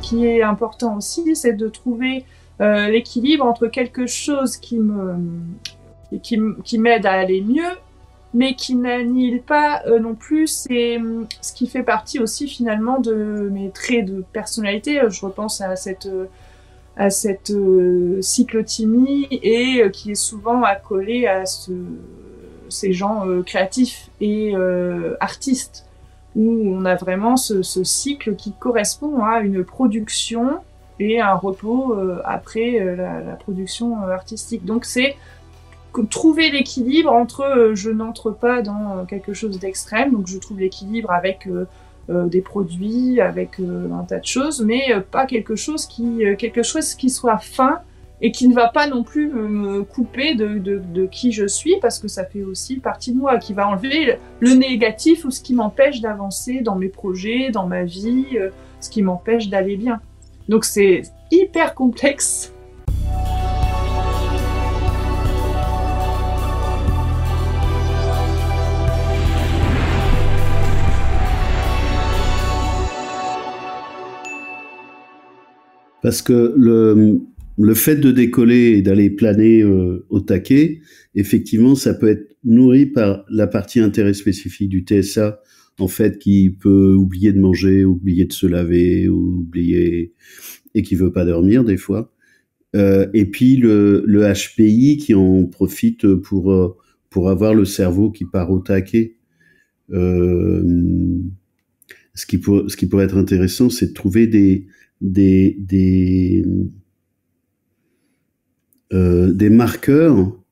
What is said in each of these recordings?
qui est important aussi, c'est de trouver l'équilibre entre quelque chose qui m'aide à aller mieux, mais qui n'annihile pas non plus ce qui fait partie aussi finalement de mes traits de personnalité. Je repense à cette cyclothymie et qui est souvent accolée à ces gens créatifs et artistes, où on a vraiment ce cycle qui correspond à une production et un repos après la production artistique. Donc c'est trouver l'équilibre entre je n'entre pas dans quelque chose d'extrême, donc je trouve l'équilibre avec des produits, avec un tas de choses, mais pas quelque chose qui soit fin et qui ne va pas non plus me couper de qui je suis, parce que ça fait aussi partie de moi, qui va enlever le négatif ou ce qui m'empêche d'avancer dans mes projets, dans ma vie, ce qui m'empêche d'aller bien. Donc c'est hyper complexe. Parce que le fait de décoller et d'aller planer au taquet, effectivement, ça peut être nourri par la partie intérêt spécifique du TSA, en fait, qui peut oublier de manger, oublier de se laver, oublier et qui veut pas dormir des fois. Et puis le HPI qui en profite pour avoir le cerveau qui part au taquet. Ce qui pourrait être intéressant, c'est de trouver des marqueurs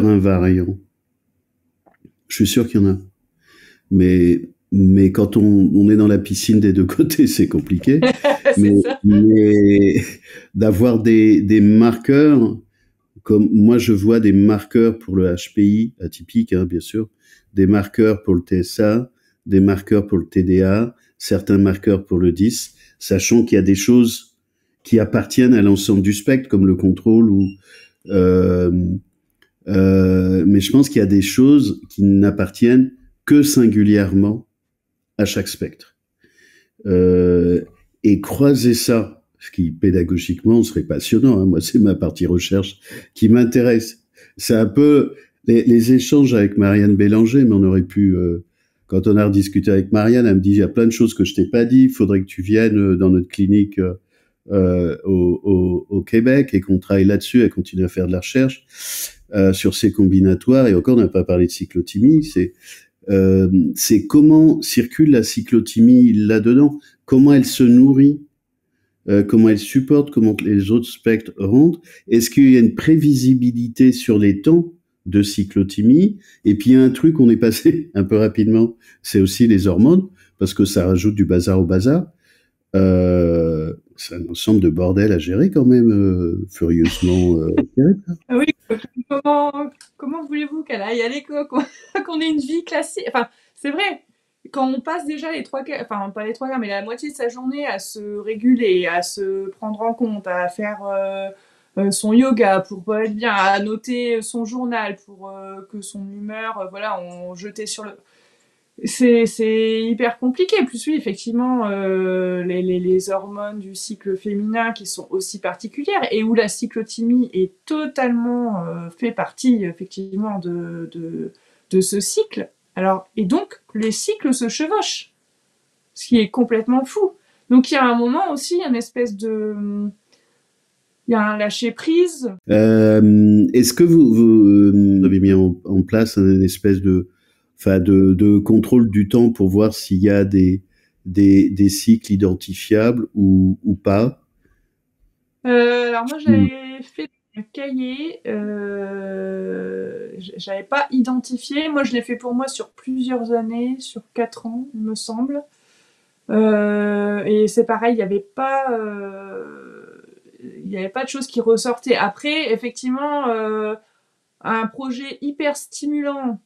invariants. Je suis sûr qu'il y en a. Mais quand on est dans la piscine des deux côtés, c'est compliqué. mais d'avoir des marqueurs, comme moi je vois des marqueurs pour le HPI, atypique, hein, bien sûr, des marqueurs pour le TSA, des marqueurs pour le TDA, certains marqueurs pour le 10, sachant qu'il y a des choses qui appartiennent à l'ensemble du spectre, comme le contrôle mais je pense qu'il y a des choses qui n'appartiennent que singulièrement à chaque spectre. Et croiser ça, ce qui pédagogiquement serait passionnant, hein. Moi c'est ma partie recherche qui m'intéresse. C'est un peu les échanges avec Marianne Bélanger, mais on aurait pu, quand on a rediscuté avec Marianne, elle me dit il y a plein de choses que je t'ai pas dit, il faudrait que tu viennes dans notre clinique au Québec et qu'on travaille là-dessus et continue à faire de la recherche sur ces combinatoires. Et encore, on n'a pas parlé de cyclothymie. C'est comment circule la cyclothymie là-dedans, comment elle se nourrit, comment elle supporte, comment les autres spectres rentrent. Est-ce qu'il y a une prévisibilité sur les temps de cyclothymie? Et puis il y a un truc, on est passé un peu rapidement, c'est aussi les hormones, parce que ça rajoute du bazar au bazar. C'est un ensemble de bordel à gérer quand même, furieusement. Oui, comment voulez-vous qu'elle aille à l'école, qu'on ait une vie classique? Enfin, c'est vrai, quand on passe déjà les 3 quarts, enfin pas les 3 quarts, mais la moitié de sa journée à se réguler, à se prendre en compte, à faire son yoga pour être bien, à noter son journal pour que son humeur, voilà, on jetait sur le... C'est hyper compliqué. Plus oui, effectivement, les hormones du cycle féminin qui sont aussi particulières et où la cyclothymie est totalement fait partie effectivement de ce cycle. Alors, et donc les cycles se chevauchent, ce qui est complètement fou. Donc il y a un moment aussi, une espèce de... Il y a un lâcher prise. Est-ce que vous avez mis en place une espèce de contrôle du temps pour voir s'il y a des cycles identifiables ou pas? Alors moi j'avais fait un cahier, j'avais pas identifié. Moi je l'ai fait pour moi sur plusieurs années, sur 4 ans il me semble. Et c'est pareil, il y avait pas de choses qui ressortaient. Après effectivement un projet hyper stimulant,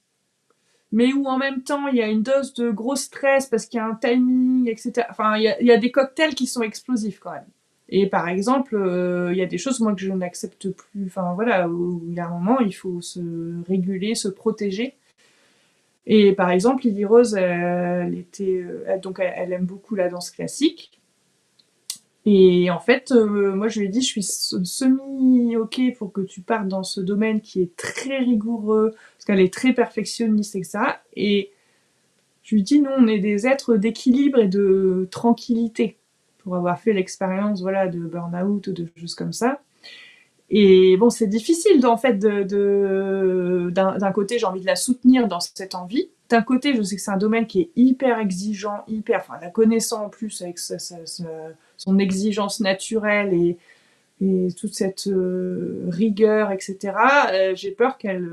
mais où en même temps il y a une dose de gros stress parce qu'il y a un timing, etc. Enfin, il y a des cocktails qui sont explosifs quand même. Et par exemple, il y a des choses moi que je n'accepte plus. Enfin voilà, où il y a un moment il faut se réguler, se protéger. Et par exemple, Lily Rose, elle aime beaucoup la danse classique. Et en fait, moi je lui ai dit, je suis semi-ok pour que tu partes dans ce domaine qui est très rigoureux, parce qu'elle est très perfectionniste, etc. Et je lui dis, nous, on est des êtres d'équilibre et de tranquillité, pour avoir fait l'expérience, voilà, de burn-out ou de choses comme ça. Et bon, c'est difficile, en fait, d'un côté, j'ai envie de la soutenir dans cette envie. D'un côté, je sais que c'est un domaine qui est hyper exigeant, enfin, la connaissant en plus avec son exigence naturelle et toute cette rigueur, etc. J'ai peur qu'elle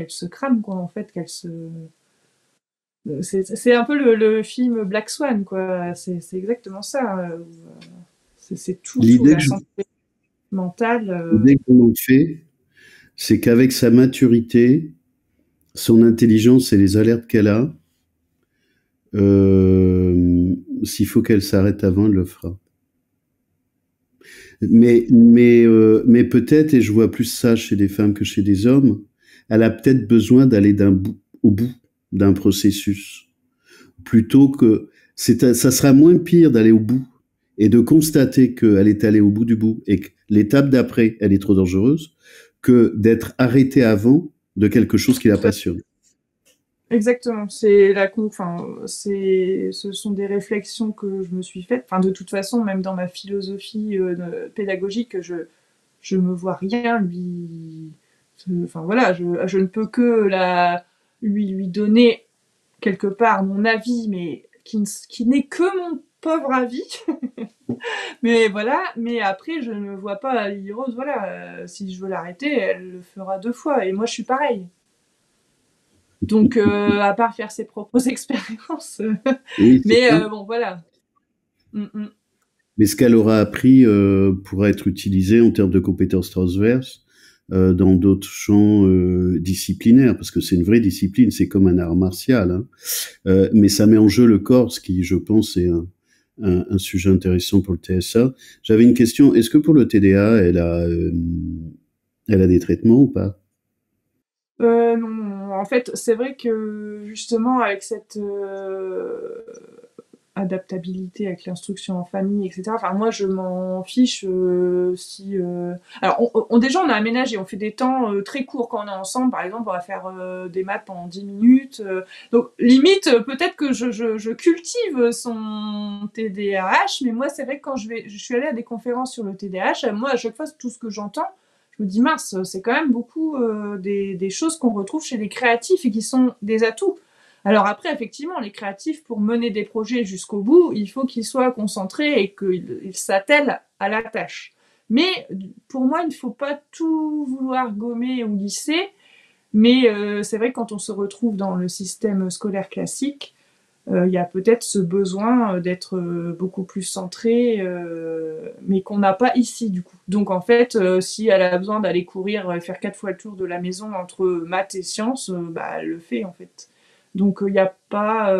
se crame, quoi, en fait, qu'elle se... C'est un peu le film Black Swan, quoi. C'est exactement ça. C'est tout, L'idée la que je, santé mentale. l'idée que je m'en fais, c'est qu'avec sa maturité, son intelligence et les alertes qu'elle a, s'il faut qu'elle s'arrête avant, elle le fera. Mais peut-être, et je vois plus ça chez des femmes que chez des hommes, elle a peut-être besoin d'aller au bout d'un processus. Plutôt que, ça sera moins pire d'aller au bout et de constater qu'elle est allée au bout du bout et que l'étape d'après, elle est trop dangereuse, que d'être arrêtée avant de quelque chose qui la passionne. Exactement. Enfin, ce sont des réflexions que je me suis faites. Enfin, de toute façon, même dans ma philosophie pédagogique, je me vois rien lui. Enfin voilà, je ne peux que lui donner quelque part mon avis, mais qui n'est que mon pauvre avis. Mais voilà, mais après, je ne vois pas Lily Rose, voilà, si je veux l'arrêter, elle le fera 2 fois, et moi je suis pareil. Donc, à part faire ses propres expériences. Oui, c'est Mais ça. bon, voilà. Mm, mm. Mais ce qu'elle aura appris pourra être utilisé en termes de compétences transverses dans d'autres champs disciplinaires, parce que c'est une vraie discipline, c'est comme un art martial. Hein. Mais ça met en jeu le corps, ce qui, je pense, est un sujet intéressant pour le TSA. J'avais une question, est-ce que pour le TDA, elle a des traitements ou pas? Non, en fait, c'est vrai que justement, avec cette adaptabilité avec l'instruction en famille, etc. Enfin, moi, je m'en fiche si. Alors, déjà, on a aménagé, on fait des temps très courts quand on est ensemble. Par exemple, on va faire des maths pendant 10 minutes. Donc, limite, peut-être que je cultive son TDAH, mais moi, c'est vrai que quand je suis allée à des conférences sur le TDAH, moi, à chaque fois, tout ce que j'entends, je me dis, mince, c'est quand même beaucoup des choses qu'on retrouve chez les créatifs et qui sont des atouts. Alors après, effectivement, les créatifs, pour mener des projets jusqu'au bout, il faut qu'ils soient concentrés et qu'ils s'attellent à la tâche. Mais pour moi, il ne faut pas tout vouloir gommer ou lisser. Mais c'est vrai que quand on se retrouve dans le système scolaire classique, il y a peut-être ce besoin d'être beaucoup plus centré, mais qu'on n'a pas ici du coup. Donc en fait, si elle a besoin d'aller courir, faire 4 fois le tour de la maison entre maths et sciences, bah, elle le fait en fait. Donc il n'y a pas...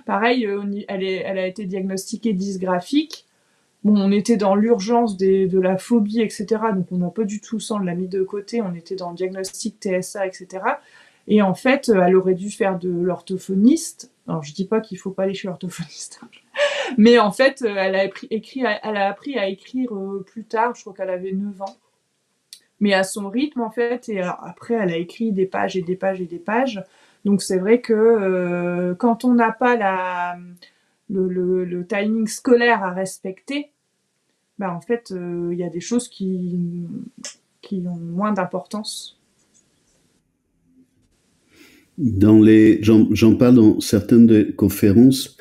pareil, elle a été diagnostiquée dysgraphique. Bon, on était dans l'urgence de la phobie, etc. Donc on n'a pas du tout ça, on l'a mis de côté. On était dans le diagnostic TSA, etc. Et en fait, elle aurait dû faire de l'orthophoniste. Alors je dis pas qu'il faut pas aller chez l'orthophoniste. Mais en fait, elle a appris à écrire plus tard. Je crois qu'elle avait 9 ans. Mais à son rythme, en fait. Et alors, après, elle a écrit des pages et des pages et des pages. Donc c'est vrai que quand on n'a pas le timing scolaire à respecter, bah en fait, il y a des choses qui ont moins d'importance. J'en parle dans certaines des conférences.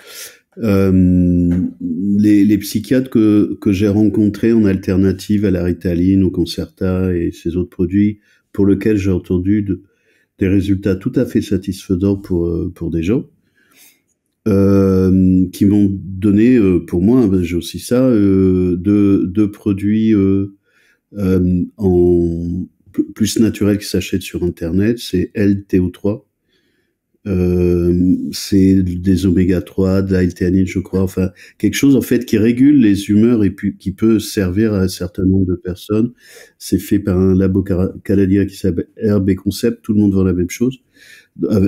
Les psychiatres que j'ai rencontrés en alternative à la Ritaline, au Concerta et ces autres produits, pour lesquels j'ai entendu des résultats tout à fait satisfaisants pour des gens, qui m'ont donné, pour moi, j'ai aussi ça, deux produits en plus naturels qui s'achètent sur Internet, c'est LTO3. C'est des oméga 3, de la L-théanine, je crois, enfin quelque chose en fait qui régule les humeurs et puis qui peut servir à un certain nombre de personnes. C'est fait par un labo canadien qui s'appelle RB Concept, tout le monde vend la même chose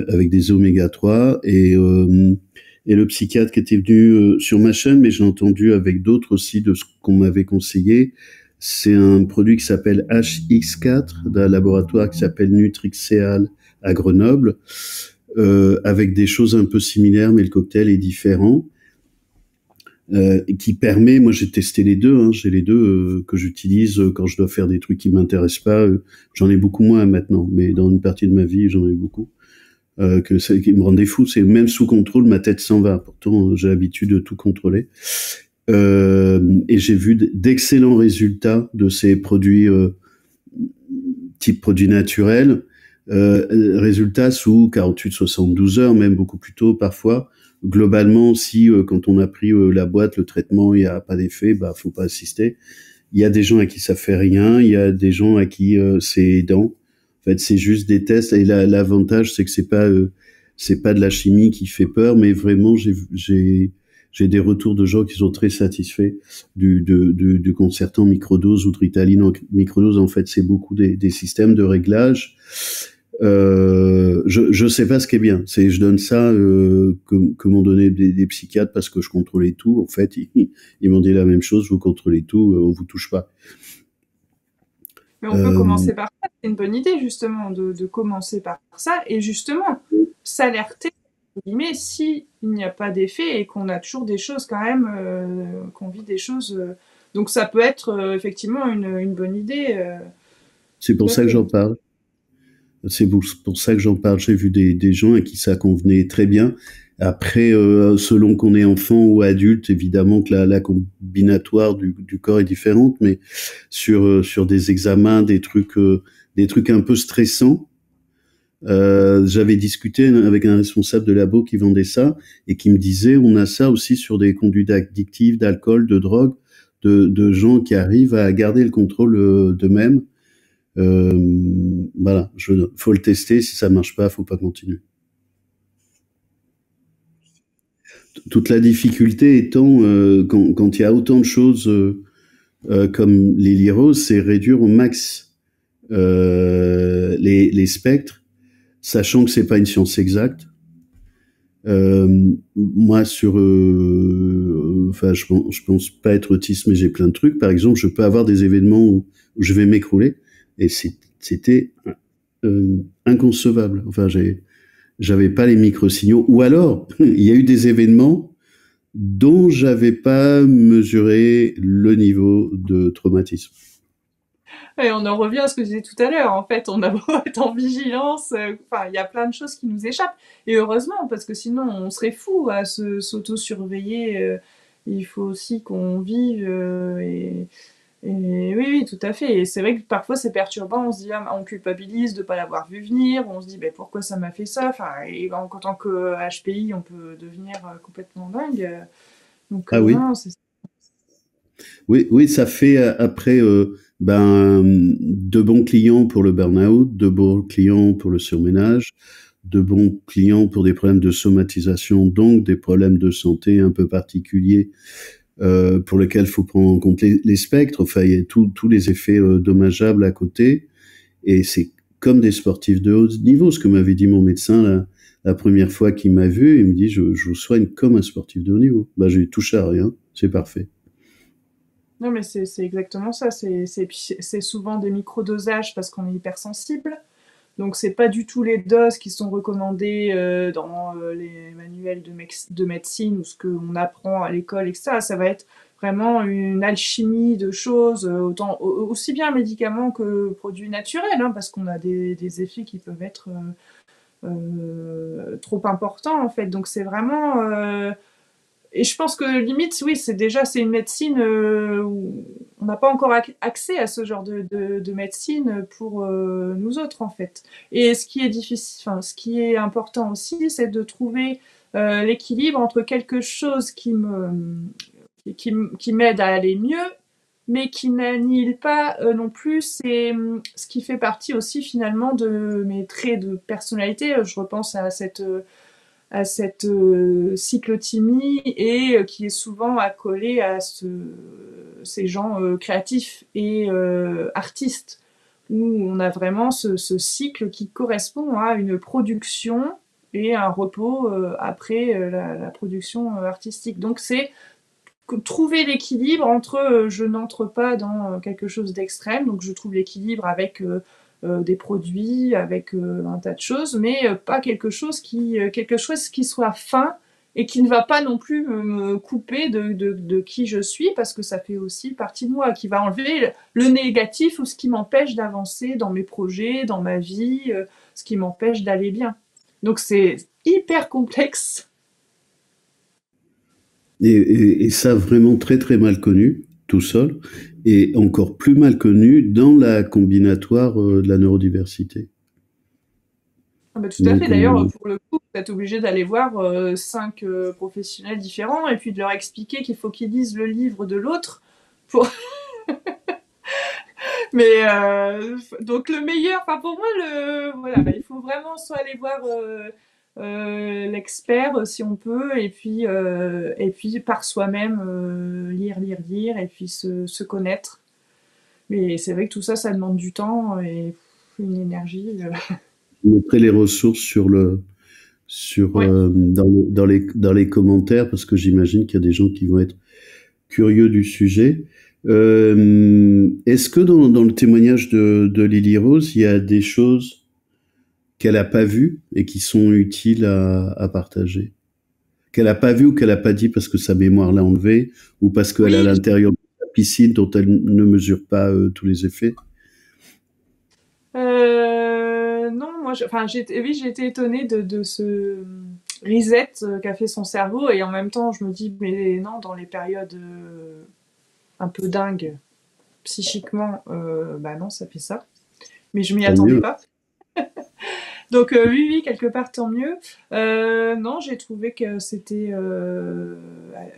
avec des oméga 3 et le psychiatre qui était venu sur ma chaîne, mais j'ai entendu avec d'autres aussi de ce qu'on m'avait conseillé. C'est un produit qui s'appelle HX4 d'un laboratoire qui s'appelle Nutrixeal à Grenoble, avec des choses un peu similaires, mais le cocktail est différent. Qui permet, moi j'ai testé les deux, j'ai les deux que j'utilise quand je dois faire des trucs qui m'intéressent pas. J'en ai beaucoup moins maintenant, mais dans une partie de ma vie j'en ai beaucoup. Qui me rendait fou, c'est même sous contrôle ma tête s'en va. Pourtant j'ai l'habitude de tout contrôler. Et j'ai vu d'excellents résultats de ces produits type produits naturels. Résultats sous 48-72 heures, même beaucoup plus tôt parfois. Globalement, si quand on a pris la boîte, le traitement, il n'y a pas d'effet, bah faut pas assister. Il y a des gens à qui ça fait rien, il y a des gens à qui c'est aidant. En fait, c'est juste des tests. Et l'avantage, c'est que c'est pas de la chimie qui fait peur, mais vraiment, j'ai des retours de gens qui sont très satisfaits du concertant microdose ou de Ritaline en microdose. En fait, c'est beaucoup des systèmes de réglage. Je sais pas ce qui est bien. Je donne ça que m'ont donné des psychiatres parce que je contrôlais tout. En fait, ils m'ont dit la même chose. Vous contrôlez tout, on vous touche pas. Mais on peut commencer par ça. C'est une bonne idée justement de commencer par ça et justement s'alerter mais si il n'y a pas d'effet et qu'on a toujours des choses quand même, qu'on vit des choses, donc ça peut être effectivement une bonne idée. C'est pour ça que j'en parle. C'est pour ça que j'en parle. J'ai vu des gens à qui ça convenait très bien. Après, selon qu'on est enfant ou adulte, évidemment que la combinatoire du corps est différente, mais sur des examens, des trucs un peu stressants, j'avais discuté avec un responsable de labo qui vendait ça et qui me disait on a ça aussi sur des conduites addictives, d'alcool, de drogue, de gens qui arrivent à garder le contrôle d'eux-mêmes. Voilà, faut le tester. Si ça marche pas, faut pas continuer. Toute la difficulté étant quand il y a autant de choses comme les lyroses, c'est réduire au max les spectres, sachant que c'est pas une science exacte. Moi, enfin, je pense pas être autiste, mais j'ai plein de trucs. Par exemple, je peux avoir des événements où je vais m'écrouler, et c'était inconcevable. Enfin, j'avais pas les micro-signaux. Ou alors, il y a eu des événements dont j'avais pas mesuré le niveau de traumatisme. Et on en revient à ce que je disais tout à l'heure. En fait, on a beau être en vigilance, enfin, il y a plein de choses qui nous échappent. Et heureusement, parce que sinon, on serait fou à s'auto-surveiller. Il faut aussi qu'on vive. Et oui, oui, tout à fait. Et c'est vrai que parfois c'est perturbant. On se dit, on culpabilise de ne pas l'avoir vu venir. On se dit, ben, pourquoi ça m'a fait ça. Enfin, et en tant que HPI, on peut devenir complètement dingue. Donc, Ah oui. non, c'est ça. Oui, ça fait après de bons clients pour le burn-out, de bons clients pour le surménage, de bons clients pour des problèmes de somatisation, donc des problèmes de santé un peu particuliers pour lesquels il faut prendre en compte les spectres. Enfin, il y a tous les effets dommageables à côté. Et c'est comme des sportifs de haut niveau, ce que m'avait dit mon médecin la première fois qu'il m'a vu. Il me dit, je vous soigne comme un sportif de haut niveau. Bah, je lui touche à rien, c'est parfait. Non, mais c'est exactement ça. C'est souvent des microdosages parce qu'on est hypersensible. Donc, c'est pas du tout les doses qui sont recommandées dans les manuels de médecine ou ce qu'on apprend à l'école, etc. Ça va être vraiment une alchimie de choses, aussi bien médicaments que produits naturels, hein, parce qu'on a des effets qui peuvent être trop importants, en fait. Donc, c'est vraiment... et je pense que limite, oui, c'est une médecine où on n'a pas encore accès à ce genre de médecine pour nous autres, en fait. Et ce qui est difficile, enfin, ce qui est important aussi, c'est de trouver l'équilibre entre quelque chose qui m'aide à aller mieux, mais qui n'annihile pas non plus. C'est ce qui fait partie aussi finalement de mes traits de personnalité. Je repense à cette cyclothymie et qui est souvent accolée à ces gens créatifs et artistes, où on a vraiment ce cycle qui correspond à une production et un repos après la production artistique. Donc c'est trouver l'équilibre entre je n'entre pas dans quelque chose d'extrême, donc je trouve l'équilibre avec des produits, avec un tas de choses, mais pas quelque chose qui soit fin et qui ne va pas non plus me couper de qui je suis, parce que ça fait aussi partie de moi, qui va enlever le négatif ou ce qui m'empêche d'avancer dans mes projets, dans ma vie, ce qui m'empêche d'aller bien. Donc c'est hyper complexe. Et ça, vraiment très très mal connu, tout seul, et encore plus mal connu dans la combinatoire de la neurodiversité. Ah bah, tout à fait. Donc, D'ailleurs, pour le coup, vous êtes obligé d'aller voir 5 professionnels différents et puis de leur expliquer qu'il faut qu'ils lisent le livre de l'autre. Pour... Mais donc le meilleur, enfin pour moi, voilà, il faut vraiment soit aller voir l'expert si on peut, et puis par soi-même lire, et puis se connaître. Mais c'est vrai que tout ça, ça demande du temps et une énergie. je mettrai les ressources Ouais. dans les commentaires parce que j'imagine qu'il y a des gens qui vont être curieux du sujet. Est-ce que dans le témoignage de Lily Rose, il y a des choses qu'elle n'a pas vues et qui sont utiles à partager? Qu'elle n'a pas vues ou qu'elle n'a pas dit parce que sa mémoire l'a enlevé ou parce qu'elle est à Oui, l'intérieur de la piscine dont elle ne mesure pas tous les effets? Non, moi, enfin, oui, j'ai été étonnée de ce reset qu'a fait son cerveau, et en même temps, je me dis, mais non, dans les périodes un peu dingues, psychiquement, bah non, ça fait ça. Mais je m'y Tant attendais mieux. pas. Donc oui, oui, quelque part, tant mieux. Non, j'ai trouvé que c'était,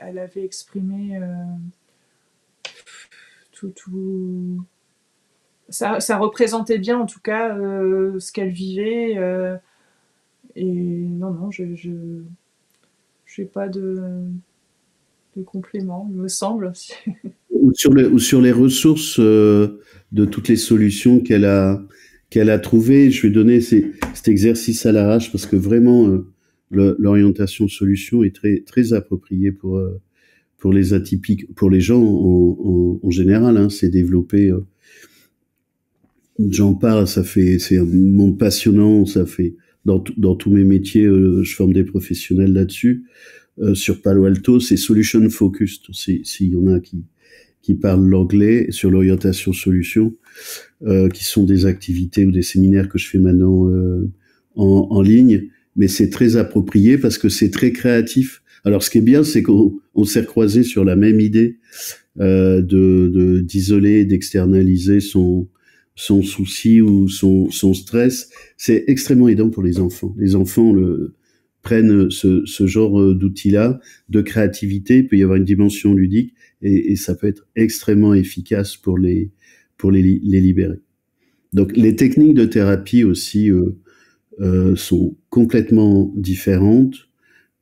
elle avait exprimé tout. Ça représentait bien, en tout cas, ce qu'elle vivait. Et non, non, j'ai pas de complément, il me semble. Ou sur les ressources de toutes les solutions qu'elle a trouvées. Je vais donner cet exercice à l'arrache parce que vraiment l'orientation solution est très très appropriée pour les atypiques, pour les gens en général. Hein, c'est développé. J'en parle, c'est un monde passionnant. Ça fait dans tous mes métiers, je forme des professionnels là-dessus. Sur Palo Alto, c'est solution focused. S'il y en a qui parlent l'anglais sur l'orientation solution, qui sont des activités ou des séminaires que je fais maintenant en ligne, mais c'est très approprié parce que c'est très créatif. Alors ce qui est bien, c'est qu'on s'est recroisé sur la même idée d'isoler, d'externaliser son souci ou son stress. C'est extrêmement aidant pour les enfants. Les enfants prennent ce genre d'outils-là, de créativité. Il peut y avoir une dimension ludique et ça peut être extrêmement efficace pour les libérer. Donc les techniques de thérapie aussi sont complètement différentes.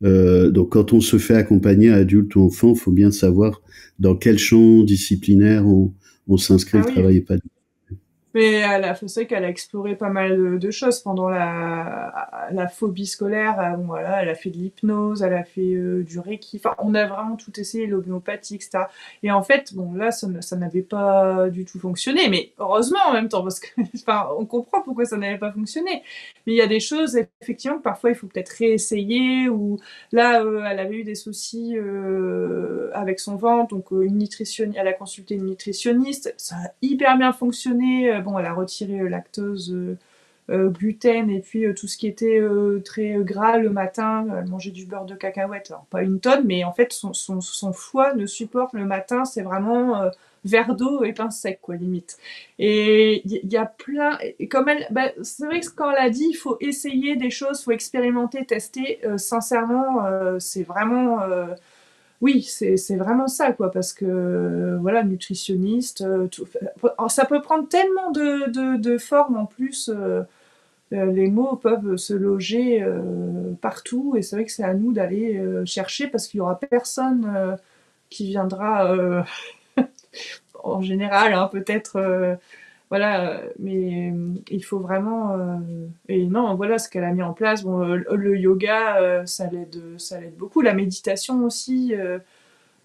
Donc quand on se fait accompagner adulte ou enfant, il faut bien savoir dans quel champ disciplinaire on s'inscrit. Ah Le oui, travail n'est pas. mais c'est vrai qu'elle a exploré pas mal de choses pendant la phobie scolaire. Bon, voilà, elle a fait de l'hypnose, elle a fait du reiki. Enfin, on a vraiment tout essayé, l'homéopathie, etc. Et en fait, bon, là, ça n'avait pas du tout fonctionné. Mais heureusement en même temps, parce que, enfin, on comprend pourquoi ça n'avait pas fonctionné. Mais il y a des choses, effectivement, que parfois il faut peut-être réessayer. Ou là, elle avait eu des soucis avec son ventre, donc elle a consulté une nutritionniste. Ça a hyper bien fonctionné. Bon, elle a retiré lactose, gluten, et puis tout ce qui était très gras le matin. Elle mangeait du beurre de cacahuète, alors pas une tonne, mais en fait son foie ne supporte le matin, c'est vraiment verre d'eau et pain sec, quoi, limite. Et il y a plein, et comme elle, bah, c'est vrai que quand elle a dit il faut essayer des choses, il faut expérimenter, tester, sincèrement, c'est vraiment oui, c'est vraiment ça, quoi, parce que voilà, nutritionniste, ça peut prendre tellement de formes en plus. Les mots peuvent se loger partout, et c'est vrai que c'est à nous d'aller chercher, parce qu'il y aura personne qui viendra, en général, hein, peut-être voilà, mais il faut vraiment. Et non, voilà ce qu'elle a mis en place. Bon, le yoga, ça l'aide beaucoup. La méditation aussi.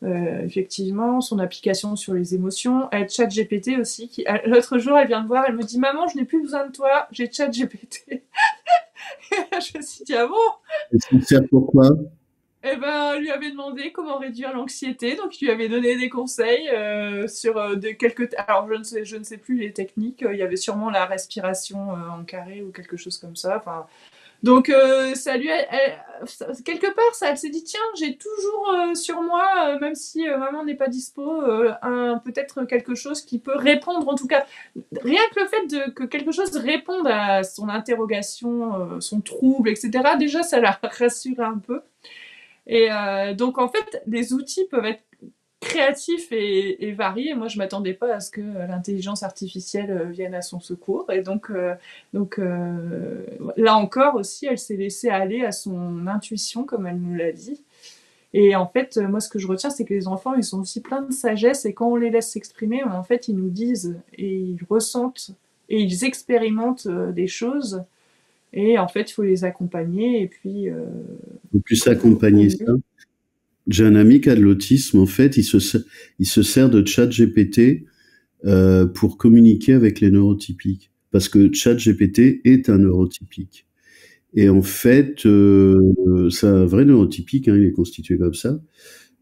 Effectivement, son application sur les émotions. ChatGPT aussi. L'autre jour, elle vient me voir, elle me dit Maman, je n'ai plus besoin de toi, j'ai ChatGPT. Je me suis dit Ah bon. Et ça sert pourquoi? Eh ben, on lui avait demandé comment réduire l'anxiété, donc il lui avait donné des conseils sur quelques. Alors, je ne sais plus les techniques. Il y avait sûrement la respiration en carré ou quelque chose comme ça. Enfin, donc, ça lui quelque part, ça, elle s'est dit tiens, j'ai toujours sur moi, même si maman n'est pas dispo, peut-être quelque chose qui peut répondre, en tout cas, rien que le fait que quelque chose réponde à son interrogation, son trouble, etc., déjà, ça la rassure un peu. Et donc, en fait, les outils peuvent être créatifs et variés. Moi, je m'attendais pas à ce que l'intelligence artificielle vienne à son secours. Et donc là encore aussi, elle s'est laissée aller à son intuition, comme elle nous l'a dit. Et en fait, moi, ce que je retiens, c'est que les enfants, ils sont aussi pleins de sagesse. Et quand on les laisse s'exprimer, en fait, ils nous disent et ils ressentent et ils expérimentent des choses. Et en fait, il faut les accompagner. Et puis, Faut plus accompagner ça. J'ai un ami qui a de l'autisme, en fait, il se sert de ChatGPT pour communiquer avec les neurotypiques. Parce que ChatGPT est un neurotypique. Et en fait, c'est un vrai neurotypique, hein, il est constitué comme ça.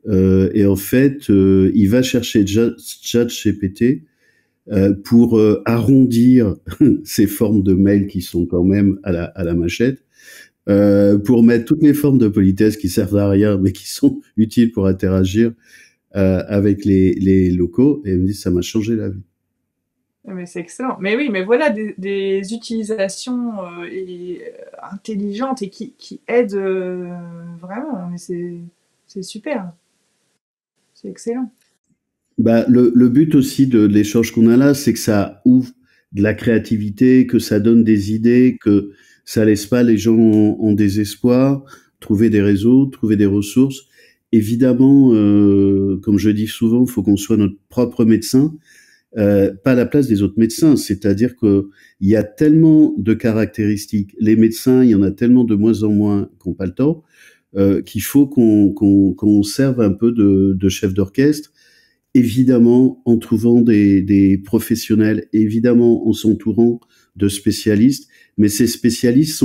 Et en fait, il va chercher ChatGPT pour arrondir ces formes de mails qui sont quand même à la machette, pour mettre toutes les formes de politesse qui servent à rien, mais qui sont utiles pour interagir avec les locaux. Et il me dit, ça m'a changé la vie. Mais c'est excellent. Mais oui, mais voilà des utilisations intelligentes et qui aident vraiment. Mais c'est super. C'est excellent. Bah, le but aussi de l'échange qu'on a là, c'est que ça ouvre de la créativité, que ça donne des idées, que ça laisse pas les gens en désespoir, trouver des réseaux, trouver des ressources. Évidemment, comme je dis souvent, il faut qu'on soit notre propre médecin, pas à la place des autres médecins. C'est-à-dire que il y a tellement de caractéristiques. Les médecins, il y en a tellement de moins en moins qui n'ont pas le temps, qu'il faut qu'on serve un peu de chef d'orchestre, évidemment en trouvant des professionnels, évidemment en s'entourant de spécialistes, mais ces spécialistes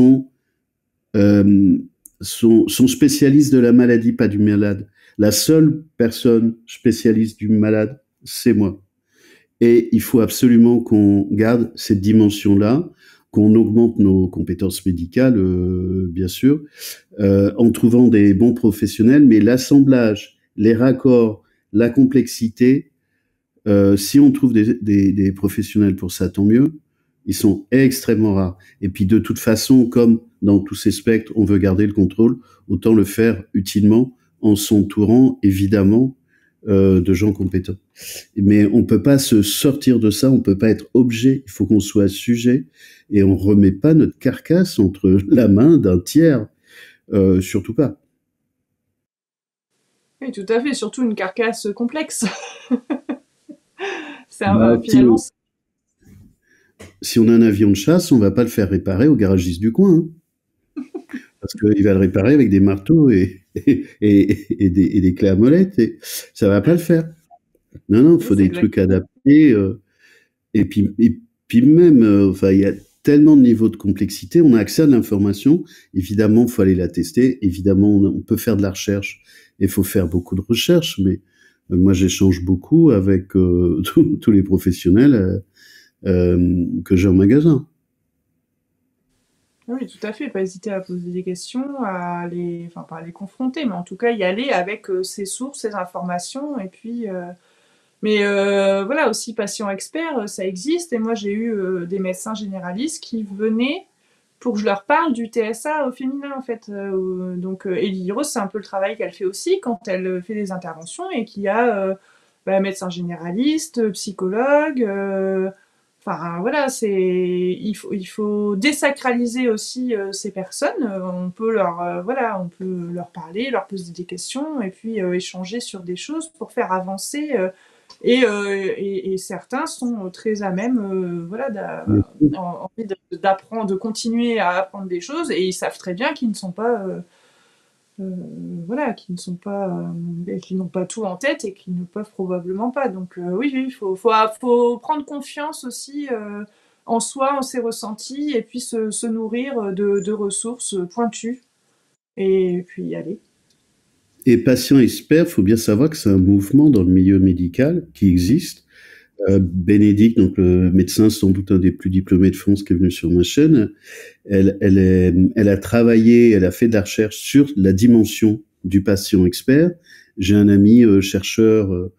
euh, sont spécialistes de la maladie, pas du malade. La seule personne spécialiste du malade, c'est moi. Et il faut absolument qu'on garde cette dimension-là, qu'on augmente nos compétences médicales, bien sûr, en trouvant des bons professionnels, mais l'assemblage, les raccords, la complexité, si on trouve des professionnels pour ça, tant mieux. Ils sont extrêmement rares. Et puis de toute façon, comme dans tous ces spectres, on veut garder le contrôle, autant le faire utilement en s'entourant évidemment de gens compétents. Mais on peut pas se sortir de ça, on peut pas être objet, il faut qu'on soit sujet et on remet pas notre carcasse entre la main d'un tiers, surtout pas. Oui, tout à fait. Surtout une carcasse complexe. Bah, Finalement, si on a un avion de chasse, on va pas le faire réparer au garagiste du coin, hein, parce qu'il va le réparer avec des marteaux et des clés à molette, et ça va pas le faire. Non, non, il faut c'est des exact. trucs adaptés. Et puis même, enfin, il y a tellement de niveaux de complexité, on a accès à de l'information. Évidemment, il faut aller la tester. Évidemment, on peut faire de la recherche. Il faut faire beaucoup de recherche, mais moi, j'échange beaucoup avec tous les professionnels que j'ai en magasin. Oui, tout à fait. Pas hésiter à poser des questions, enfin pas à les confronter, mais en tout cas y aller avec ses sources, ses informations, et puis. Mais voilà, aussi patient expert, ça existe. Et moi, j'ai eu des médecins généralistes qui venaient pour que je leur parle du TSA au féminin, en fait. Donc, Elie Rose, c'est un peu le travail qu'elle fait aussi quand elle fait des interventions et qui a médecin généraliste, psychologue. Enfin, voilà, il faut désacraliser aussi ces personnes. On peut on peut leur parler, leur poser des questions et puis échanger sur des choses pour faire avancer Et certains sont très à même, voilà, envie d'apprendre, de continuer à apprendre des choses, et ils savent très bien qu'ils ne sont pas, voilà, qui n'ont pas tout en tête et qui ne peuvent probablement pas. Donc oui, il faut prendre confiance aussi en soi, en ses ressentis, et puis se nourrir de ressources pointues, et puis y aller. Et patient expert, faut bien savoir que c'est un mouvement dans le milieu médical qui existe. Bénédicte, donc le médecin sans doute un des plus diplômés de France qui est venu sur ma chaîne, elle a travaillé, elle a fait de la recherche sur la dimension du patient expert. J'ai un ami chercheur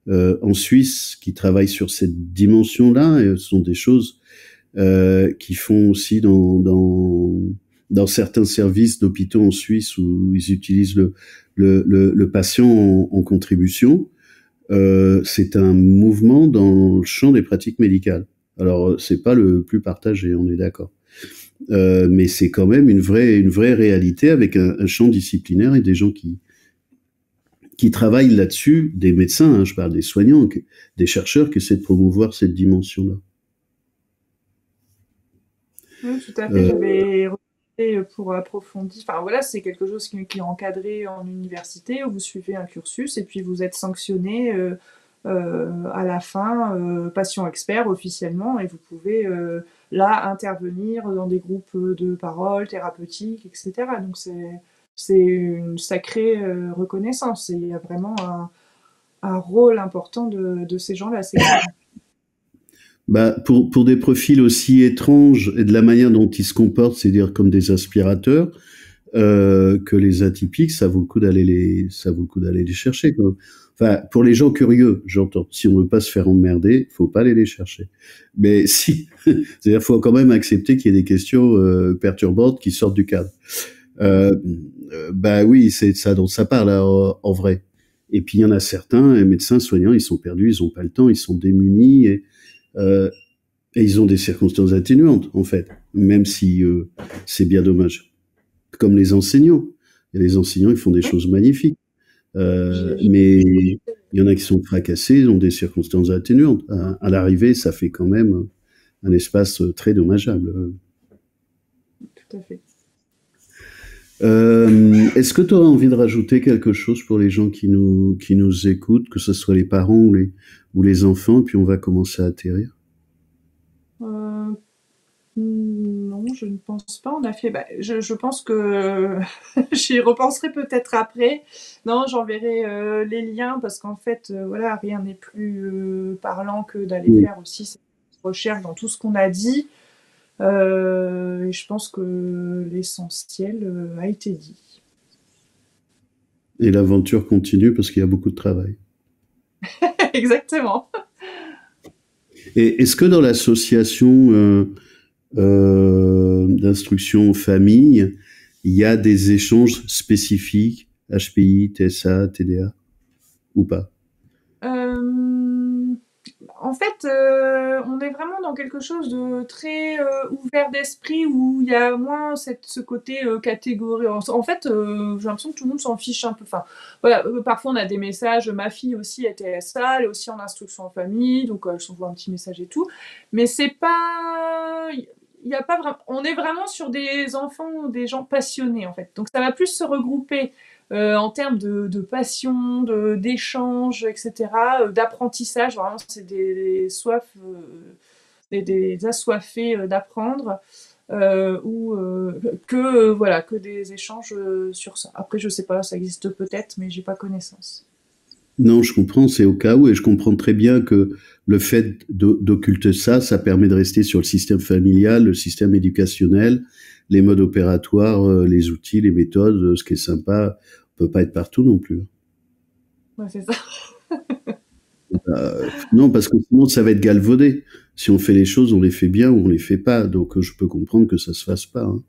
en Suisse qui travaille sur cette dimension-là, et ce sont des choses qui font aussi dans certains services d'hôpitaux en Suisse où ils utilisent le patient en contribution. C'est un mouvement dans le champ des pratiques médicales. Alors, c'est pas le plus partagé, on est d'accord. Mais c'est quand même une vraie réalité avec un champ disciplinaire et des gens qui travaillent là-dessus, des médecins, hein, je parle des soignants, des chercheurs qui essaient de promouvoir cette dimension-là. Oui, tout à fait. J'avais regardé pour approfondir. Enfin voilà, c'est quelque chose qui est encadré en université, où vous suivez un cursus et puis vous êtes sanctionné à la fin, patient expert officiellement, et vous pouvez là intervenir dans des groupes de parole thérapeutiques, etc. Donc c'est une sacrée reconnaissance, et il y a vraiment un rôle important de ces gens-là. C'est clair. Bah, pour des profils aussi étranges et de la manière dont ils se comportent, c'est-à-dire comme des aspirateurs, que les atypiques, ça vaut le coup d'aller les chercher, quoi. Enfin, pour les gens curieux, j'entends. Si on veut pas se faire emmerder, faut pas aller les chercher. Mais si, c'est-à-dire, faut quand même accepter qu'il y ait des questions perturbantes qui sortent du cadre. Bah oui, c'est ça dont ça parle là, en vrai. Et puis il y en a certains, les médecins soignants, ils sont perdus, ils ont pas le temps, ils sont démunis, euh, et ils ont des circonstances atténuantes, en fait, même si c'est bien dommage. Comme les enseignants. Et les enseignants, ils font des choses magnifiques. Mais il y en a qui sont fracassés, ils ont des circonstances atténuantes. À l'arrivée, ça fait quand même un espace très dommageable. Tout à fait. Est-ce que tu aurais envie de rajouter quelque chose pour les gens qui nous écoutent, que ce soit les parents ou les enfants, puis on va commencer à atterrir? Non, je ne pense pas. On a fait. Bah, je pense que j'y repenserai peut-être après. Non, j'enverrai les liens, parce qu'en fait, voilà, rien n'est plus parlant que d'aller Oui. faire aussi cette recherche dans tout ce qu'on a dit. Et je pense que l'essentiel a été dit. Et l'aventure continue parce qu'il y a beaucoup de travail. Exactement. Et est-ce que dans l'association d'instruction famille, il y a des échanges spécifiques, HPI, TSA, TDA, ou pas? Euh, En fait, on est vraiment dans quelque chose de très ouvert d'esprit, où il y a moins ce côté catégorie. En fait, j'ai l'impression que tout le monde s'en fiche un peu. Enfin, voilà, parfois on a des messages. Ma fille aussi était à ça, elle est aussi en instruction en famille, donc elle s'envoie un petit message et tout. Mais c'est pas. Il y a pas vraiment. On est vraiment sur des enfants, des gens passionnés en fait. Donc ça va plus se regrouper en termes de passion, d'échange, etc., d'apprentissage. Vraiment, c'est des soifs, des assoiffés d'apprendre, ou voilà, que des échanges sur ça. Après, je sais pas, ça existe peut-être, mais j'ai pas connaissance. Non, je comprends, c'est au cas où, et je comprends très bien que le fait d'occulter ça, ça permet de rester sur le système familial, le système éducationnel, les modes opératoires, les outils, les méthodes, ce qui est sympa. On peut pas être partout non plus. Ouais, c'est ça. Non, parce que sinon ça va être galvaudé. Si on fait les choses, on les fait bien ou on les fait pas. Donc je peux comprendre que ça se fasse pas, hein.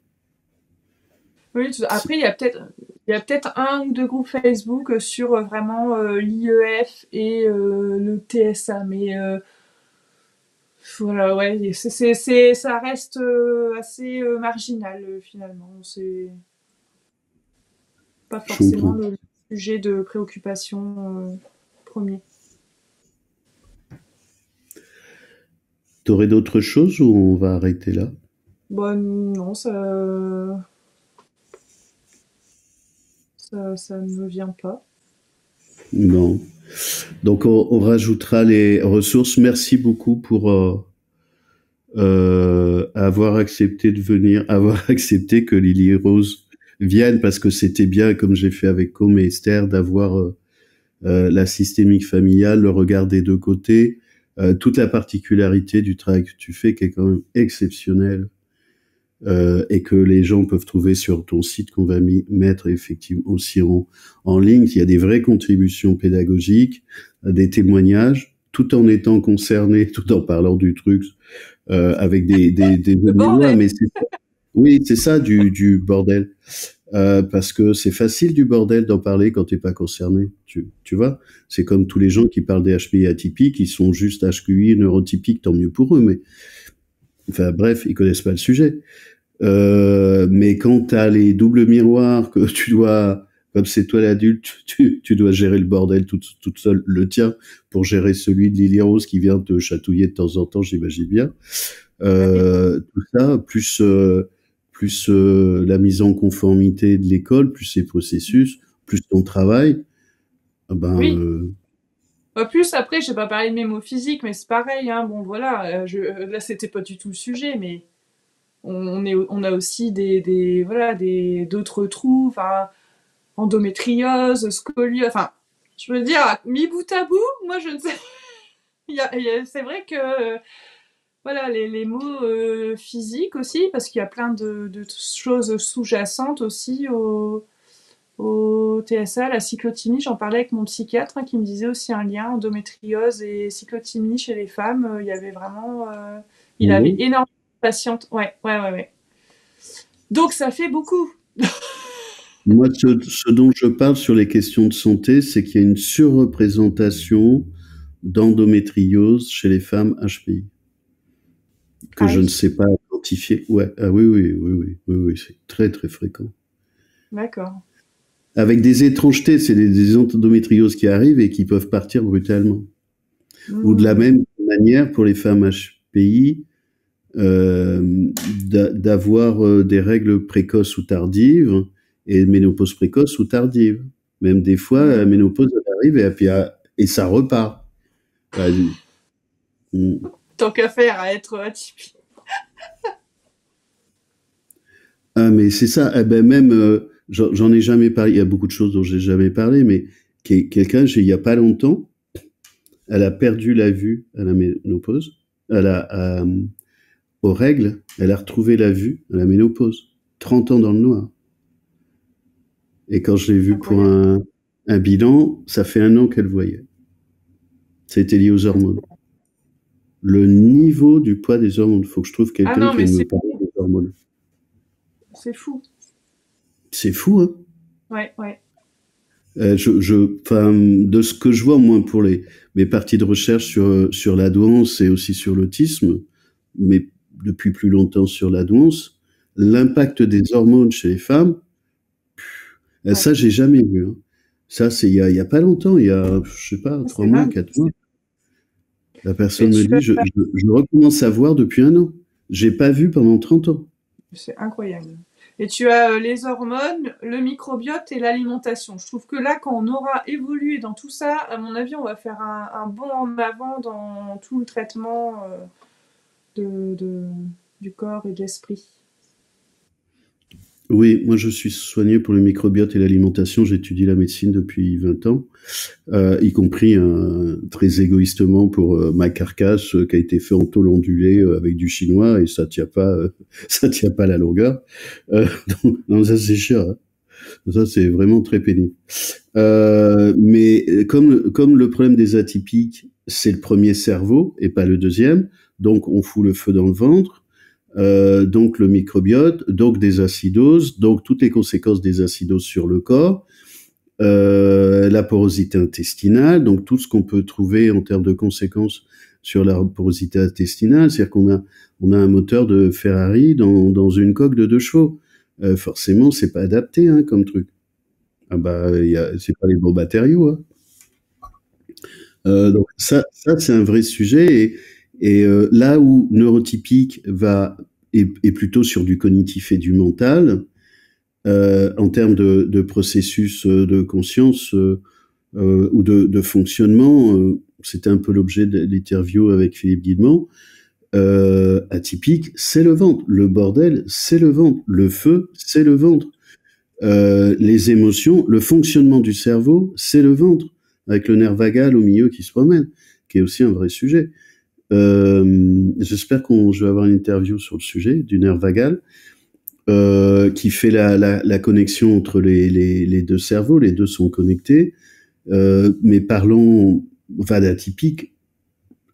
Oui, après, il y a peut-être un ou deux groupes Facebook sur vraiment l'IEF et le TSA, mais voilà, ouais, ça reste assez marginal finalement. C'est pas Je forcément comprends. le sujet de préoccupation premier. T'aurais d'autres choses ou on va arrêter là? Bon, non, ça ne me vient pas. Non. Donc on rajoutera les ressources. Merci beaucoup pour avoir accepté de venir, avoir accepté que Lily Rose vienne parce que c'était bien, comme j'ai fait avec Com et Esther, d'avoir la systémique familiale, le regard des deux côtés, toute la particularité du travail que tu fais qui est quand même exceptionnel. Et que les gens peuvent trouver sur ton site qu'on va mettre effectivement aussi en ligne. Il y a des vraies contributions pédagogiques, des témoignages, tout en étant concerné, tout en parlant du truc avec des Le bonnes mémoires. bordel! Mais oui, c'est ça du bordel. Parce que c'est facile du bordel d'en parler quand t'es pas concerné. Tu vois, c'est comme tous les gens qui parlent des HPI atypiques, ils sont juste HQI neurotypiques, tant mieux pour eux. Mais enfin bref, ils connaissent pas le sujet. Mais quand tu as les doubles miroirs, que tu dois, comme c'est toi l'adulte, tu dois gérer le bordel toute seule, le tien, pour gérer celui de Lily Rose qui vient te chatouiller de temps en temps, j'imagine bien. Tout ça, plus la mise en conformité de l'école, plus ses processus, plus ton travail, ben, Oui. Plus après, j'ai pas parlé de mes mots physiques, mais c'est pareil, hein. Bon, voilà, là, c'était pas du tout le sujet, mais on a aussi voilà, d'autres trous, enfin, endométriose, scoliose, enfin, je veux dire, mis bout à bout, moi, je ne sais. C'est vrai que, voilà, les mots physiques aussi, parce qu'il y a plein de choses sous-jacentes aussi au TSA, la cyclothymie. J'en parlais avec mon psychiatre, hein, qui me disait aussi un lien endométriose et cyclothymie chez les femmes. Il y avait vraiment, il avait bon. énormément de patientes. Ouais, ouais, ouais, ouais. Donc ça fait beaucoup. Moi, ce dont je parle sur les questions de santé, c'est qu'il y a une surreprésentation d'endométriose chez les femmes HPI. Que Ah je ne oui, sais pas quantifier. Ouais, ah oui, oui, oui, oui, oui, oui, c'est très, très fréquent. d'accord. Avec des étrangetés, c'est des endométrioses qui arrivent et qui peuvent partir brutalement. Ou de la Mmh. même manière, pour les femmes HPI, d'avoir des règles précoces ou tardives et ménopause précoce ou tardive. Même des fois, la Mmh. ménopause elle arrive et ça repart. Ah, Tant qu'à faire à être atypique. ah, mais c'est ça. Eh ben même, j'en ai jamais parlé. Il y a beaucoup de choses dont j'ai jamais parlé, mais quelqu'un, il y a pas longtemps, elle a perdu la vue à la ménopause, aux règles, elle a retrouvé la vue à la ménopause. 30 ans dans le noir. Et quand je l'ai vue pour Incroyable. un bilan, ça fait 1 an qu'elle voyait. C'était lié aux hormones. Le niveau du poids des hormones. Il faut que je trouve Ah quelqu'un non, qui mais vienne me parler des hormones. c'est fou. C'est fou, hein. Ouais, ouais. Enfin, de ce que je vois, moins pour mes parties de recherche sur la douance et aussi sur l'autisme, mais depuis plus longtemps sur la douance, l'impact des hormones chez les femmes, Ouais. ça, j'ai jamais vu, hein. Ça, c'est il y a pas longtemps, il y a, je sais pas, 3 C'est mois, dingue. 4 mois. La Et personne me tu dit, je recommence à voir depuis 1 an. J'ai pas vu pendant 30 ans. C'est incroyable. Et tu as les hormones, le microbiote et l'alimentation. Je trouve que là, quand on aura évolué dans tout ça, à mon avis, on va faire un bond en avant dans tout le traitement de, de- du corps et de l'esprit. Oui, moi je suis soigné pour le microbiote et l'alimentation. J'étudie la médecine depuis 20 ans, y compris très égoïstement pour ma carcasse qui a été fait en tôle ondulée avec du chinois et ça tient pas, ça tient pas la longueur. Euh, donc, non, ça c'est chiant, hein. Ça c'est vraiment très pénible. Mais comme le problème des atypiques, c'est le premier cerveau et pas le deuxième, donc on fout le feu dans le ventre. Donc le microbiote, donc des acidoses, donc toutes les conséquences des acidoses sur le corps, la porosité intestinale, donc tout ce qu'on peut trouver en termes de conséquences sur la porosité intestinale, c'est-à-dire on a un moteur de Ferrari dans une coque de 2 chevaux. Forcément, c'est pas adapté hein, comme truc. Ah bah, c'est pas les bons matériaux. Hein. Donc ça c'est un vrai sujet Et là où neurotypique est plutôt sur du cognitif et du mental, en termes de processus de conscience ou de fonctionnement, c'était un peu l'objet de l'interview avec Philippe Guillemont. Atypique, c'est le ventre. Le bordel, c'est le ventre. Le feu, c'est le ventre. Les émotions, le fonctionnement du cerveau, c'est le ventre, avec le nerf vagal au milieu qui se promène, qui est aussi un vrai sujet. J'espère je vais avoir une interview sur le sujet du nerf vagal, qui fait la connexion entre les deux cerveaux. Les deux sont connectés. Mais parlons d'atypique,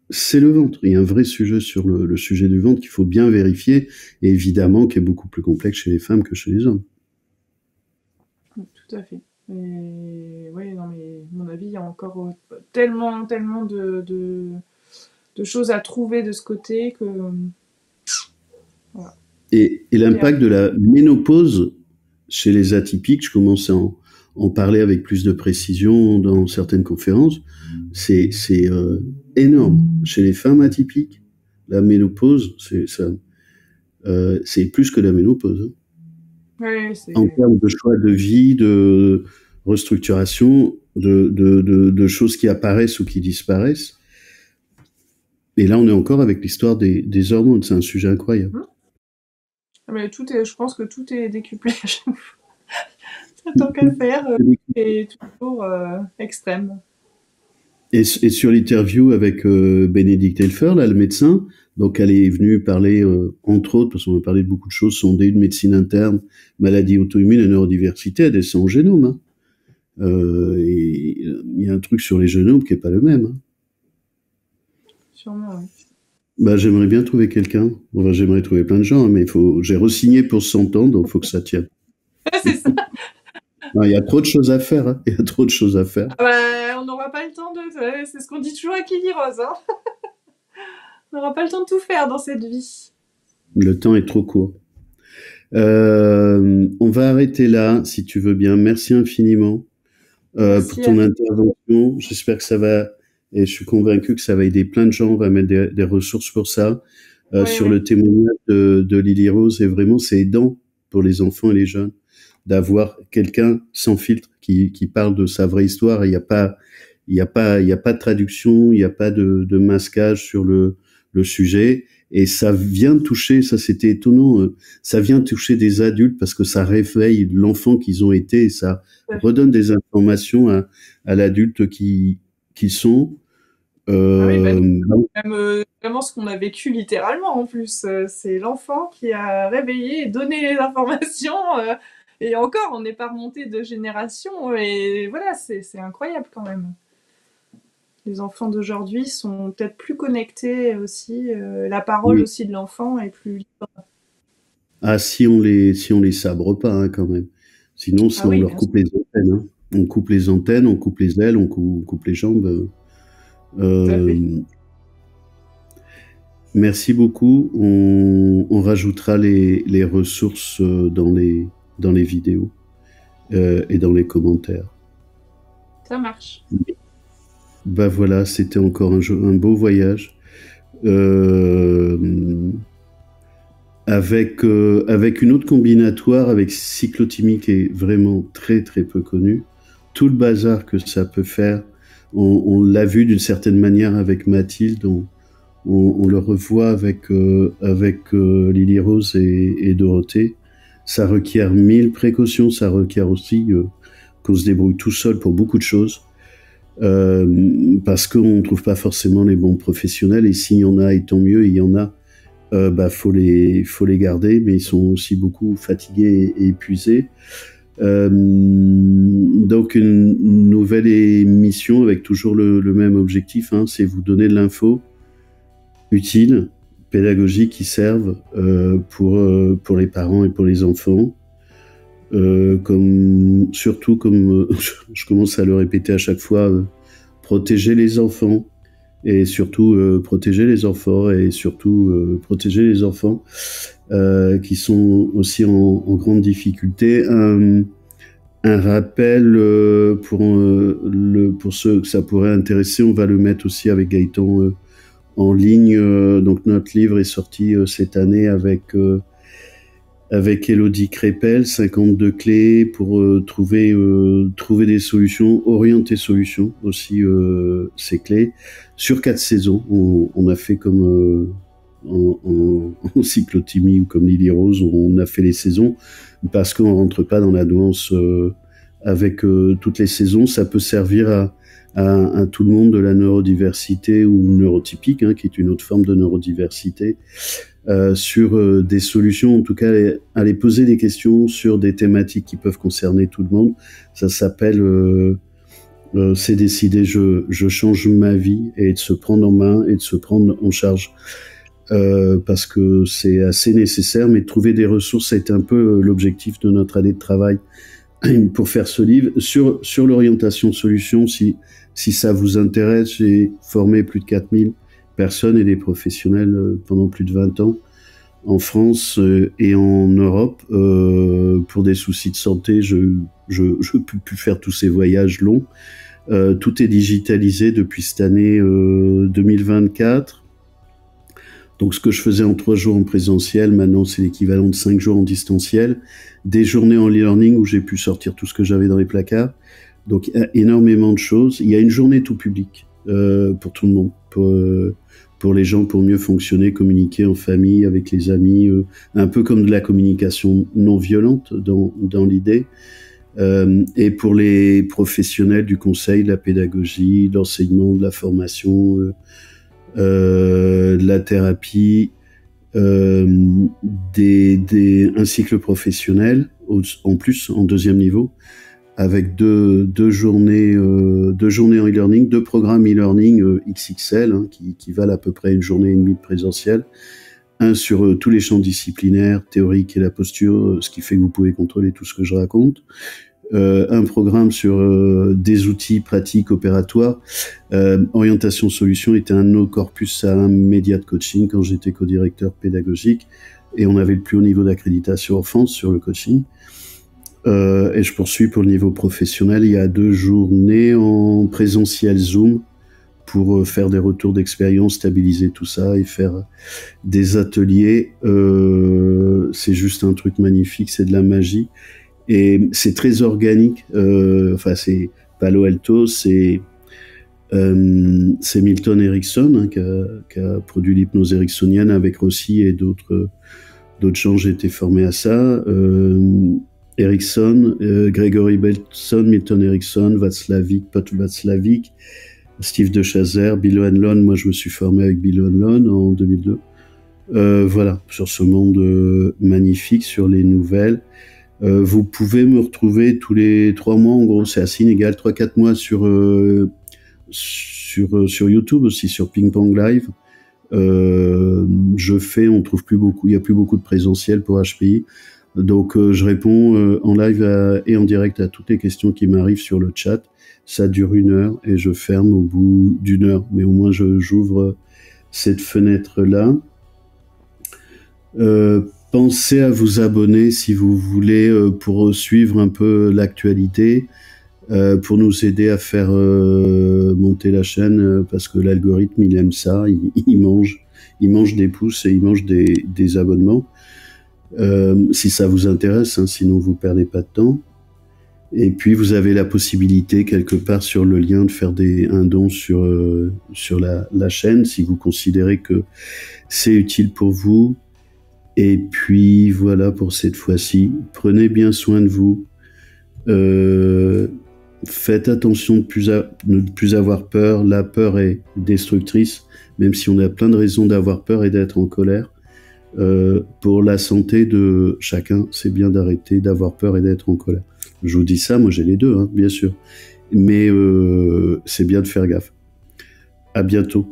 c'est le ventre. Il y a un vrai sujet sur le sujet du ventre qu'il faut bien vérifier, et évidemment qui est beaucoup plus complexe chez les femmes que chez les hommes. Tout à fait. Et oui, non, mais à mon avis, il y a encore tellement de choses à trouver de ce côté que. Voilà. Et l'impact de la ménopause chez les atypiques, je commence à en parler avec plus de précision dans certaines conférences, c'est énorme. Chez les femmes atypiques, la ménopause, c'est plus que la ménopause. Hein. Ouais, en termes de choix de vie, de restructuration, de choses qui apparaissent ou qui disparaissent. Et là, on est encore avec l'histoire des hormones. C'est un sujet incroyable. Mais je pense que tout est décuplé à chaque fois. Tant qu'à faire, c'est toujours extrême. Et sur l'interview avec Bénédicte Helfer, là, le médecin, donc elle est venue parler, entre autres, parce qu'on a parlé de beaucoup de choses, sondées de médecine interne, maladies auto-immunes et neurodiversité, elle descend au génome. Hein. Et il y a un truc sur les génomes qui n'est pas le même. Hein. Sûrement, oui. Bah, j'aimerais bien trouver quelqu'un. Enfin, j'aimerais trouver plein de gens, hein, mais j'ai re-signé pour 100 ans, donc il faut que ça tienne. C'est ça. Il y a trop de choses à faire. Hein. Il y a trop de choses à faire. On n'aura pas le temps c'est ce qu'on dit toujours à Kelly Rose. Hein. On n'aura pas le temps de tout faire dans cette vie. Le temps est trop court. On va arrêter là, si tu veux bien. Merci infiniment pour ton intervention. J'espère que ça va, et je suis convaincu que ça va aider plein de gens. On va mettre des ressources pour ça. Sur le témoignage de Lily Rose, et vraiment, c'est aidant pour les enfants et les jeunes d'avoir quelqu'un sans filtre qui parle de sa vraie histoire. Il n'y a pas de traduction, il n'y a pas de masquage sur le sujet. Et ça vient toucher, ça c'était étonnant, ça vient toucher des adultes parce que ça réveille l'enfant qu'ils ont été et ça redonne des informations à l'adulte qui sont. Même vraiment ce qu'on a vécu littéralement en plus. C'est l'enfant qui a réveillé et donné les informations. Et encore, on n'est pas remonté de génération. Et voilà, c'est incroyable quand même. Les enfants d'aujourd'hui sont peut-être plus connectés aussi. La parole aussi de l'enfant est plus libre. Ah, si on les sabre pas, hein, quand même. Sinon, on leur coupe les antennes. Hein. On coupe les antennes, on coupe les ailes, on coupe les jambes. Merci beaucoup. On rajoutera les ressources dans les vidéos et dans les commentaires. Ça marche. Bah voilà, c'était encore un beau voyage avec une autre combinatoire, avec cyclothymie qui est vraiment très très peu connue. Tout le bazar que ça peut faire, on l'a vu d'une certaine manière avec Mathilde, on le revoit avec Lily Rose et Dorothée. Ça requiert 1000 précautions, ça requiert aussi qu'on se débrouille tout seul pour beaucoup de choses. Parce qu'on ne trouve pas forcément les bons professionnels, et s'il y en a, et tant mieux, il y en a, faut les garder, mais ils sont aussi beaucoup fatigués et épuisés. Donc une nouvelle émission avec toujours le même objectif, hein, c'est vous donner de l'info utile, pédagogique, qui servent pour les parents et pour les enfants. Surtout comme je commence à le répéter à chaque fois, protéger les enfants et surtout protéger les enfants et surtout protéger les enfants qui sont aussi en grande difficulté. Un rappel pour ceux que ça pourrait intéresser, on va le mettre aussi avec Gaëtan en ligne. Donc notre livre est sorti cette année avec Élodie Crépel, 52 clés pour trouver des solutions, orienter solutions aussi, ces clés, sur 4 saisons. On a fait comme en cyclothymie ou comme Lily Rose, on a fait les saisons, parce qu'on rentre pas dans la nuance avec toutes les saisons. Ça peut servir à tout le monde de la neurodiversité ou neurotypique, hein, qui est une autre forme de neurodiversité, sur des solutions, en tout cas aller poser des questions sur des thématiques qui peuvent concerner tout le monde. Ça s'appelle c'est décidé, je change ma vie, et de se prendre en main et de se prendre en charge, parce que c'est assez nécessaire. Mais de trouver des ressources, ça a été un peu l'objectif de notre année de travail pour faire ce livre sur l'orientation solution. Si ça vous intéresse, j'ai formé plus de 4000 personnes et des professionnels pendant plus de 20 ans en France et en Europe. Pour des soucis de santé, je peux plus faire tous ces voyages longs. Tout est digitalisé depuis cette année 2024. Donc ce que je faisais en 3 jours en présentiel, maintenant c'est l'équivalent de 5 jours en distanciel. Des journées en e-learning où j'ai pu sortir tout ce que j'avais dans les placards. Donc il y a énormément de choses. Il y a une journée tout public pour tout le monde, pour les gens, pour mieux fonctionner, communiquer en famille, avec les amis, un peu comme de la communication non violente dans l'idée. Et pour les professionnels du conseil, de la pédagogie, de l'enseignement, de la formation, de la thérapie, un cycle professionnel en plus, en 2e niveau, avec deux journées en e-learning, 2 programmes e-learning XXL, hein, qui valent à peu près 1 journée et demie de présentiel. Un sur tous les champs disciplinaires, théorique et la posture, ce qui fait que vous pouvez contrôler tout ce que je raconte. Un programme sur des outils pratiques opératoires. Orientation solution était un de nos corpus à un média de coaching quand j'étais co-directeur pédagogique, et on avait le plus haut niveau d'accréditation en France sur le coaching. Et je poursuis pour le niveau professionnel. Il y a 2 journées en présentiel Zoom pour faire des retours d'expérience, stabiliser tout ça et faire des ateliers. C'est juste un truc magnifique, c'est de la magie. Et c'est très organique. Enfin, c'est Palo Alto, c'est Milton Erickson, hein, qui a produit l'hypnose ericksonienne avec Rossi et d'autres gens. J'ai été formé à ça. Erickson, Gregory Belson, Milton Erickson, Pat Václavic, Steve De Chazer, Bill Hanlon. Moi, je me suis formé avec Bill Hanlon en 2002. Voilà, sur ce monde magnifique, sur les nouvelles. Vous pouvez me retrouver tous les 3 mois, en gros, c'est assez inégal, 3-4 mois sur YouTube aussi, sur Ping Pong Live. On trouve plus beaucoup, il y a plus beaucoup de présentiel pour HPI. Donc je réponds en live et en direct à toutes les questions qui m'arrivent sur le chat. Ça dure 1 heure et je ferme au bout d'1 heure. Mais au moins j'ouvre cette fenêtre-là. Pensez à vous abonner si vous voulez, pour suivre un peu l'actualité, pour nous aider à faire monter la chaîne, parce que l'algorithme il aime ça, il mange des pouces et il mange des abonnements. Si ça vous intéresse, hein, sinon vous perdez pas de temps. Et puis vous avez la possibilité quelque part sur le lien de faire un don sur la chaîne si vous considérez que c'est utile pour vous. Et puis voilà pour cette fois-ci. Prenez bien soin de vous. Faites attention de ne plus avoir peur. La peur est destructrice, même si on a plein de raisons d'avoir peur et d'être en colère. Pour la santé de chacun, c'est bien d'arrêter d'avoir peur et d'être en colère. Je vous dis ça, moi j'ai les 2, hein, bien sûr. Mais c'est bien de faire gaffe. À bientôt.